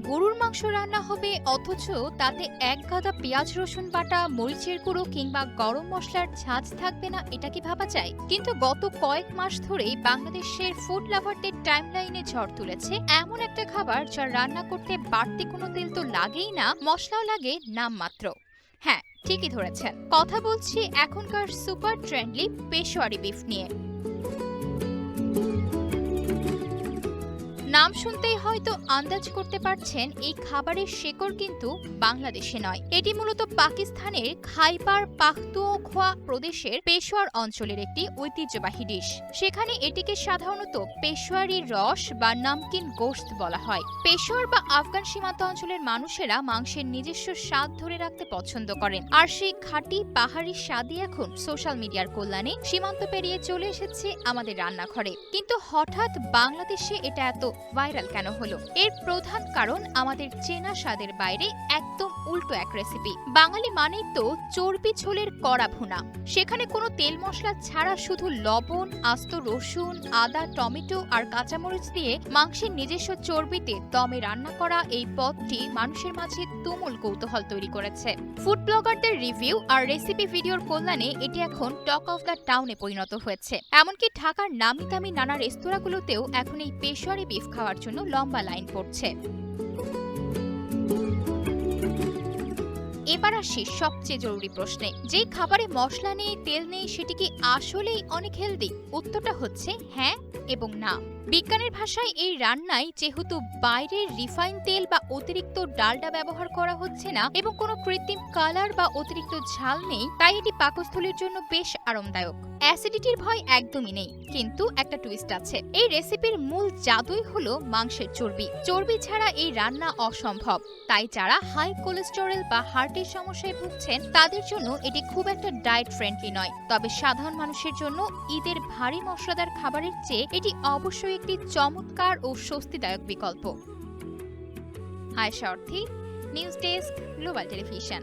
গরুর মাংস রান্না হবে অথচ তাতে এক গাদা পেঁয়াজ রসুন বাটা, মরিচের গুঁড়ো কিংবা গরম মশলার ঝাঁজ থাকবে না, এটা কি ভাবা যায়? কিন্তু গত কয়েক মাস ধরেই বাংলাদেশের ফুড লাভারদের টাইমলাইনে ঝড় তুলেছে এমন একটা খাবার যা রান্না করতে বাড়তি কোনো তেল তো লাগেই না, মশলাও লাগে নামমাত্র। হ্যাঁ, ঠিকই ধরেছেন, কথা বলছি এখনকার সুপার ট্রেন্ডলি পেশোয়ারি বিফ নিয়ে। নাম শুনতেই হয়তো আন্দাজ করতে পারছেন এই খাবারের শেকড় কিন্তু বাংলাদেশে নয়, এটি মূলত পাকিস্তানের খাইবার পাখতুনখোয়া প্রদেশের পেশোয়ার অঞ্চলের একটি ঐতিহ্যবাহী ডিশ। সেখানে এটিকে সাধারণত পেশোয়ারি রস বা নামকিন গোশত বলা হয়। পেশোয়ার বা আফগান সীমান্ত অঞ্চলের মানুষেরা মাংসের নিজস্ব স্বাদ ধরে রাখতে পছন্দ করেন, আর সেই খাঁটি পাহাড়ি স্বাদই এখন সোশ্যাল মিডিয়ার কল্যাণে সীমান্ত পেরিয়ে চলে এসেছে আমাদের রান্নাঘরে। কিন্তু হঠাৎ বাংলাদেশে এটা এত ভাইরাল কেন হলো? এর প্রধান কারণ আমাদের চেনা স্বাদের বাইরে একদম উল্টো এক রেসিপি। বাঙালি মানেই তো চর্বি ঝোলের কড়া ভুনা, সেখানে কোনো তেল মশলা ছাড়া শুধু লবণ, আস্ত রসুন, আদা, টমেটো আর কাঁচামরিচ দিয়ে মাংসের নিজস্ব চর্বিতে দমে রান্না করা এই পদটি মানুষের মাঝে তুমুল কৌতূহল তৈরি করেছে। ফুড ব্লগারদের রিভিউ আর রেসিপি ভিডিওর কল্যাণে এটি এখন টক অফ দ্য টাউনে পরিণত হয়েছে। এমনকি ঢাকার নামি দামি নানা রেস্তোরাঁগুলোতেও এখন এই পেশোয়ারি বিফ খাওয়ার জন্য লম্বা লাইন পড়ছে। এবার আসি সবচেয়ে জরুরি প্রশ্নে, যেই খাবারে মশলা নেই, তেল নেই, সেটি কি আসলেই অনেক হেলদি? উত্তরটা হচ্ছে হ্যাঁ এবং না। বিজ্ঞানের ভাষায় এই রান্নায় যেহেতু বাইরের রিফাইন তেল বা অতিরিক্ত ডালডা ব্যবহার করা হচ্ছে না এবং কোনো কৃত্রিম কালার বা অতিরিক্ত ঝাল নেই, তাই এটি পাকস্থলীর জন্য বেশ আরামদায়ক। অ্যাসিডিটির ভয় একদমই নেই, কিন্তু একটা টুইস্ট আছে। এই রেসিপির মূল জাদুই হলো মাংসের চর্বি। চর্বি ছাড়া এই রান্না অসম্ভব, তাই যারা হাই কোলেস্টেরল বা হার্টের সমস্যায় ভুগছেন তাদের জন্য এটি খুব একটা ডায়েট ফ্রেন্ডলি নয়। তবে সাধারণ মানুষের জন্য ঈদের ভারী মশলাদার খাবারের চেয়ে এটি অবশ্যই একটি চমৎকার ও স্বস্তিদায়ক বিকল্প। আয়েশা অর্থী, নিউজ ডেস্ক, গ্লোবাল টেলিভিশন।